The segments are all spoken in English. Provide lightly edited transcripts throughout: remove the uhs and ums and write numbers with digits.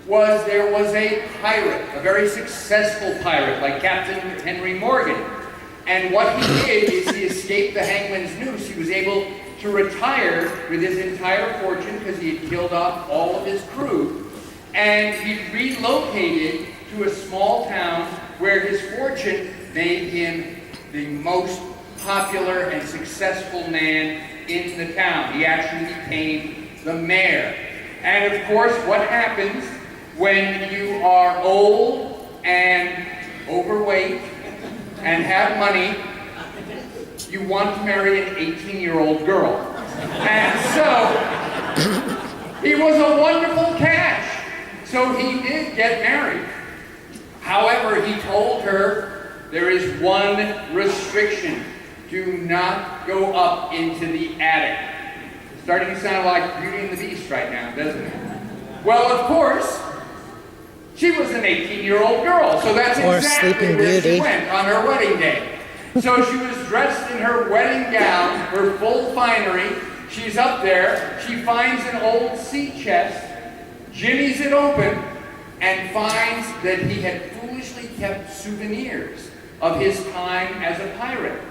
was there was a pirate, a very successful pirate, like Captain Henry Morgan. And what he did is he escaped the hangman's noose. He was able to retire with his entire fortune because he had killed off all of his crew. And he relocated to a small town where his fortune made him the most popular and successful man in the town. He actually became the mayor. And of course, what happens when you are old and overweight and have money? You want to marry an 18-year-old girl. And so, he was a wonderful catch. So he did get married. However, he told her, there is one restriction. Do not go up into the attic. Starting to sound like Beauty and the Beast right now, doesn't it? Well, of course, she was an 18-year-old girl, so that's exactly where she went on her wedding day. So she was dressed in her wedding gown, her full finery. She's up there. She finds an old sea chest, jimmies it open, and finds that he had foolishly kept souvenirs of his time as a pirate.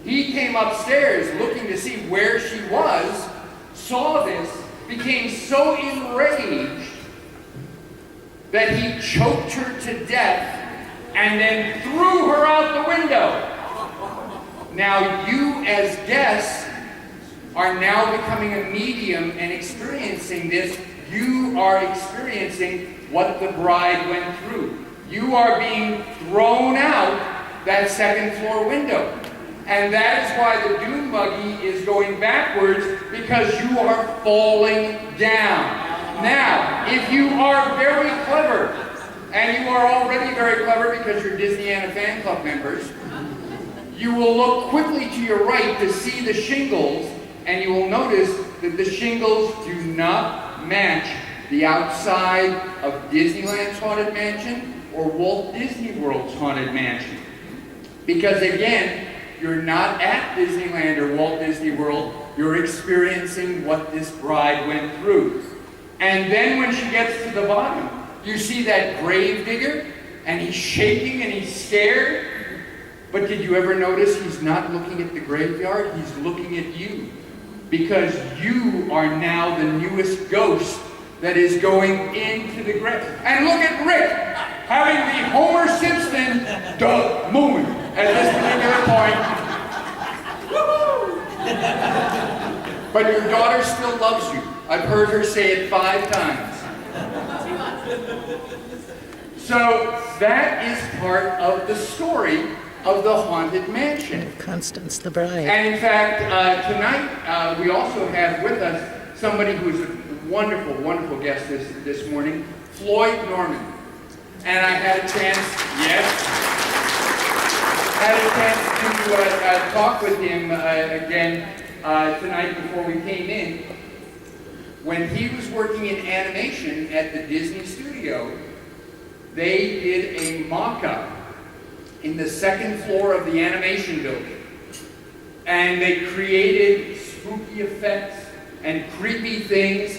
He came upstairs looking to see where she was, saw this, became so enraged that he choked her to death and then threw her out the window. Now you as guests are now becoming a medium and experiencing this. You are experiencing what the bride went through. You are being thrown out that second floor window. And that is why the dune buggy is going backwards, because you are falling down. Now, if you are very clever, and you are already very clever because you're Disneyland fan club members, you will look quickly to your right to see the shingles, and you will notice that the shingles do not match the outside of Disneyland's Haunted Mansion or Walt Disney World's Haunted Mansion. Because again, you're not at Disneyland or Walt Disney World, you're experiencing what this bride went through. And then when she gets to the bottom, you see that grave digger, and he's shaking and he's scared. But did you ever notice he's not looking at the graveyard, he's looking at you? Because you are now the newest ghost that is going into the grave. And look at Rick, having the Homer Simpson duh moment at this particular point. But your daughter still loves you. I've heard her say it 5 times. So that is part of the story of the Haunted Mansion. Constance the Bride. And in fact, tonight we also have with us somebody who is a wonderful, wonderful guest this morning, Floyd Norman. And I had a chance, to talk with him again tonight before we came in. When he was working in animation at the Disney studio, they did a mock-up in the 2nd floor of the animation building. And they created spooky effects and creepy things.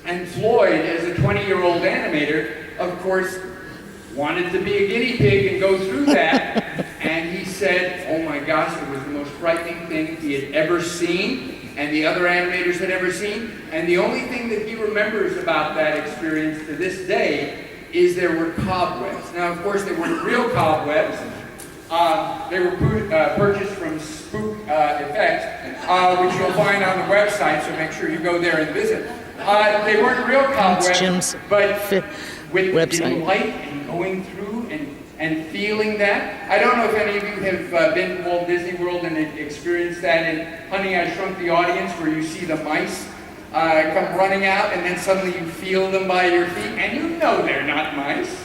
And Floyd, as a 20-year-old animator, of course, wanted to be a guinea pig and go through that. And he said, oh my gosh, it was the most frightening thing he had ever seen, and the other animators had ever seen. And the only thing that he remembers about that experience to this day is there were cobwebs. Now, of course, they weren't real cobwebs. They were purchased from Spook Effects, which you'll find on the website, so make sure you go there and visit. They weren't real cobwebs, but with the light and going through and feeling that. I don't know if any of you have been to Walt Disney World and experienced that in Honey, I Shrunk the Audience, where you see the mice come running out, and then suddenly you feel them by your feet, and you know they're not mice.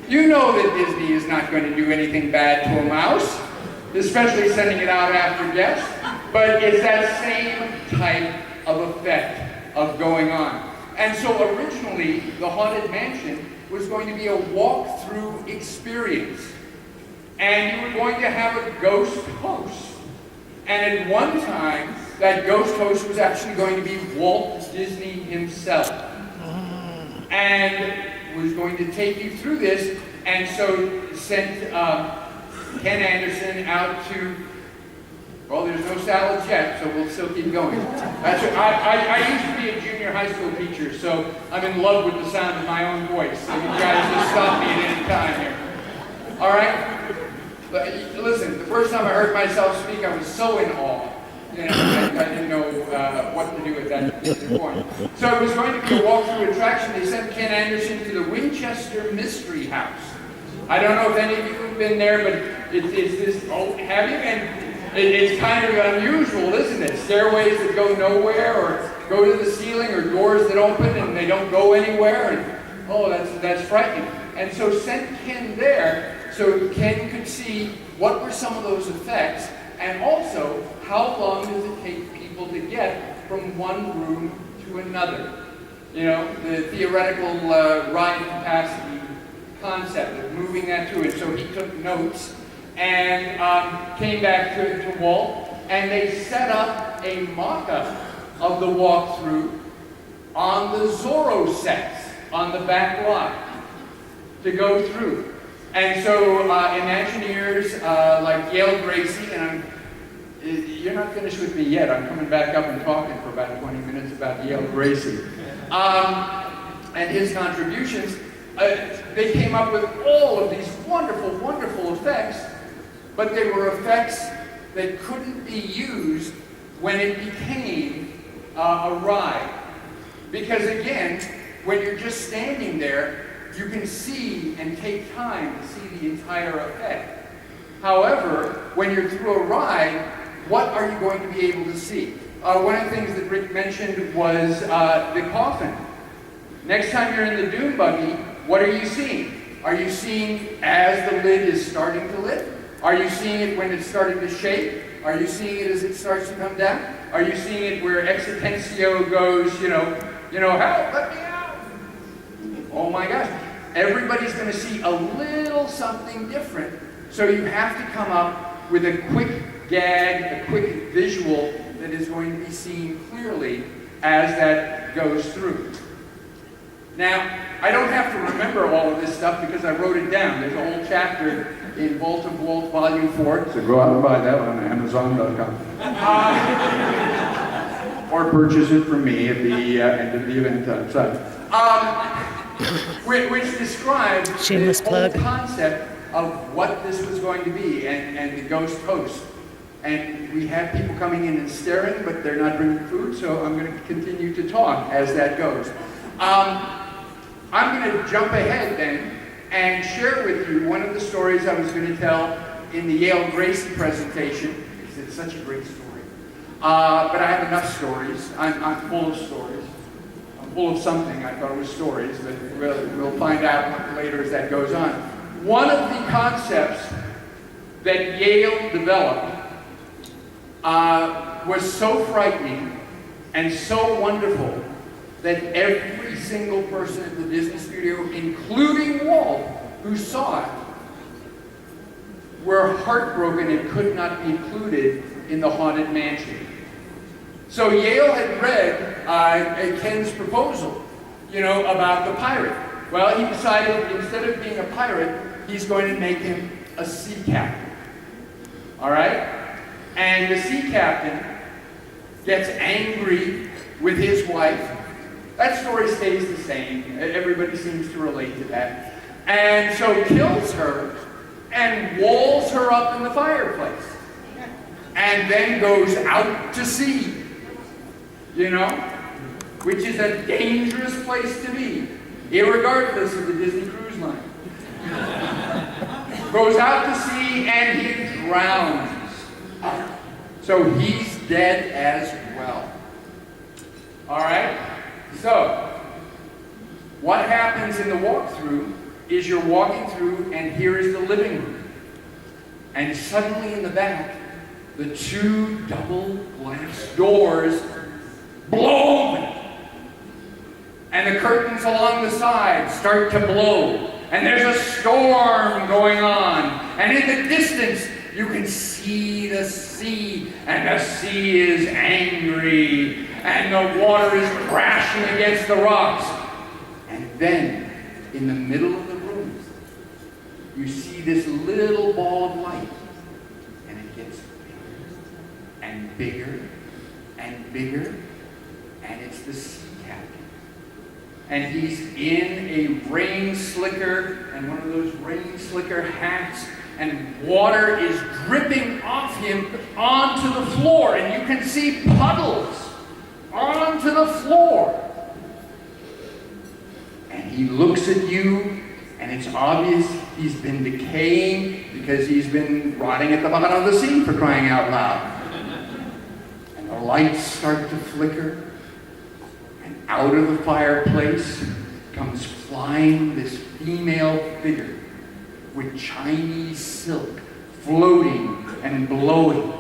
You know that Disney is not going to do anything bad to a mouse, especially sending it out after guests, but it's that same type of effect of going on. And so originally, the Haunted Mansion was going to be a walk-through experience, and you were going to have a ghost host. And at one time, that ghost host was actually going to be Walt Disney himself. and was going to take you through this, and so sent Ken Anderson out to, well, there's no salads yet, so we'll still keep going. That's what, I used to be a junior high school teacher, so I'm in love with the sound of my own voice, so you guys just stop me at any time here. All right? But listen, the first time I heard myself speak, I was so in awe. You know, I didn't know what to do at that point. So it was going to be a walkthrough attraction. They sent Ken Anderson to the Winchester Mystery House. I don't know if any of you have been there, but it's this, oh, have you? And it's kind of unusual, isn't it? Stairways that go nowhere, or go to the ceiling, or doors that open and they don't go anywhere. And, oh, that's frightening. And so sent Ken there so Ken could see what were some of those effects, and also how long does it take people to get from one room to another. You know, the theoretical ride capacity concept of moving that through it. So he took notes and came back to Walt, and they set up a mock-up of the walkthrough on the Zorro sets on the back lot to go through. And so Imagineers like Yale Gracie, and you're not finished with me yet. I'm coming back up and talking for about 20 minutes about Yale Gracie and his contributions. They came up with all of these wonderful, wonderful effects, but they were effects that couldn't be used when it became a ride. Because again, when you're just standing there, you can see and take time to see the entire effect. However, when you're through a ride, what are you going to be able to see? One of the things that Rick mentioned was the coffin. Next time you're in the dune buggy, what are you seeing? Are you seeing as the lid is starting to lift? Are you seeing it when it's starting to shake? Are you seeing it as it starts to come down? Are you seeing it where Exitensio goes, you know, help, let me out? Oh my gosh. Everybody's going to see a little something different. So you have to come up with a quick gag, a quick visual that is going to be seen clearly as that goes through. Now, I don't have to remember all of this stuff because I wrote it down. There's a whole chapter in Vault of Walt Volume 4, so go out and buy that on Amazon.com. Or purchase it from me at the end of the event outside. Which describes Shameless the plug. whole concept of what this was going to be, and the ghost host. And we have people coming in and staring, but they're not bringing food, so I'm going to continue to talk as that goes. I'm going to jump ahead then and share with you one of the stories I was going to tell in the Yale Gracie presentation, because it's such a great story. But I have enough stories. I'm full of stories. I'm full of something. I thought it was stories, but we'll find out later as that goes on. One of the concepts that Yale developed was so frightening and so wonderful that every single person at the Disney studio, including Walt, who saw it, were heartbroken and could not be included in the Haunted Mansion. So Yale had read Ken's proposal, about the pirate. Well, he decided instead of being a pirate, he's going to make him a sea captain. All right? And the sea captain gets angry with his wife. That story stays the same. Everybody seems to relate to that. And so kills her and walls her up in the fireplace. And then goes out to sea. Which is a dangerous place to be, irregardless of the Disney Cruise Line. Goes out to sea and he drowns. So he's dead as well. All right? So, what happens in the walkthrough is you're walking through and here is the living room. And suddenly in the back, the two double glass doors blow open. And the curtains along the side start to blow. And there's a storm going on. And in the distance, you can see the sea. And the sea is angry. And the water is crashing against the rocks. And Then, in the middle of the room, you see this little ball of light, and it gets bigger and bigger and bigger, and it's the sea captain. And he's in a rain slicker, and one of those rain slicker hats, and water is dripping off him onto the floor, and you can see puddles onto the floor. And he looks at you, and it's obvious he's been decaying because he's been rotting at the bottom of the sea, for crying out loud. And the lights start to flicker, and out of the fireplace comes flying this female figure with Chinese silk floating and blowing.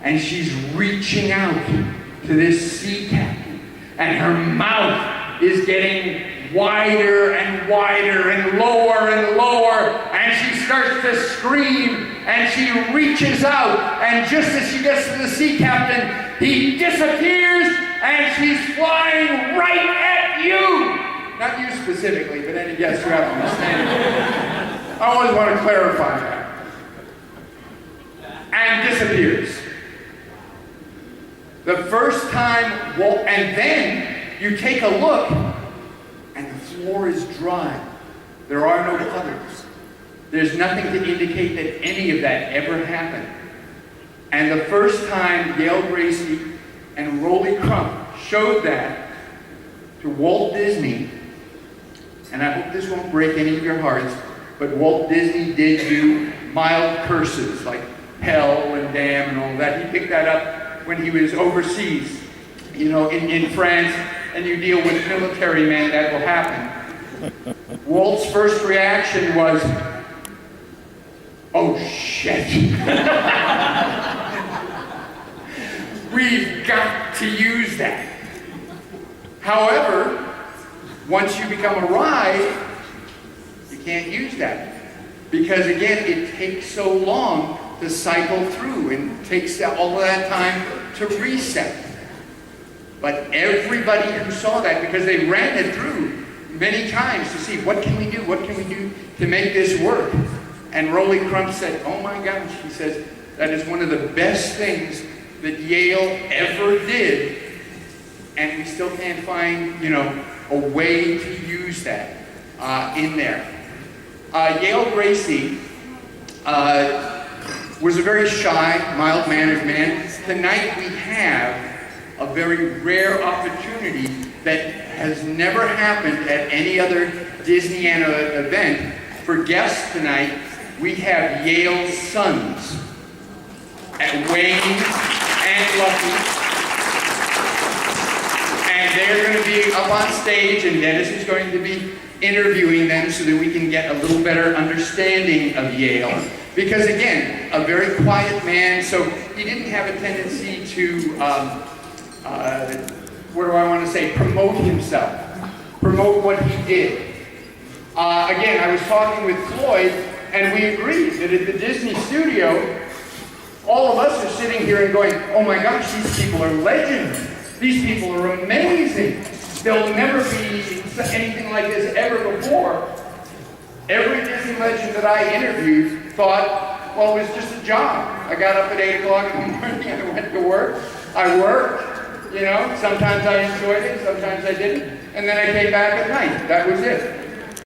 And she's reaching out to this sea captain, and her mouth is getting wider and wider and lower, and she starts to scream, and she reaches out, and just as she gets to the sea captain, he disappears, and she's flying right at you. Not you specifically, but any guest who happens to stand. I always want to clarify that. And disappears. The first time, and then you take a look, and the floor is dry. There are no puddles. There's nothing to indicate that any of that ever happened. And the first time Yale Gracie and Rolly Crump showed that to Walt Disney, and I hope this won't break any of your hearts, but Walt Disney did do mild curses like hell and damn and all that. He picked that up when he was overseas, you know, in France, and you deal with military men, that will happen. Walt's first reaction was, oh shit. We've got to use that. However, once you become a ride, you can't use that. Because again, it takes so long to cycle through and takes all of that time to reset. But everybody who saw that, because they ran it through many times to see what can we do to make this work. And Rolly Crump said, oh my gosh, he says, that is one of the best things that Yale ever did, and we still can't find, you know, a way to use that in there. Yale Gracie was a very shy, mild-mannered man. Tonight we have a very rare opportunity that has never happened at any other Disneyland event. For guests tonight, we have Yale's sons, at Wayne and Lucky. And they're going to be up on stage, and Dennis is going to be interviewing them so that we can get a little better understanding of Yale. Because again, a very quiet man, so he didn't have a tendency to, what do I want to say, promote himself, promote what he did. Again, I was talking with Floyd, and we agreed that at the Disney studio, all of us are sitting here and going, oh my gosh, these people are legends. These people are amazing. There'll never be anything like this ever before. Every Disney legend that I interviewed thought, well, it was just a job. I got up at 8 o'clock in the morning and I went to work. I worked, you know, sometimes I enjoyed it, sometimes I didn't. And then I came back at night. That was it.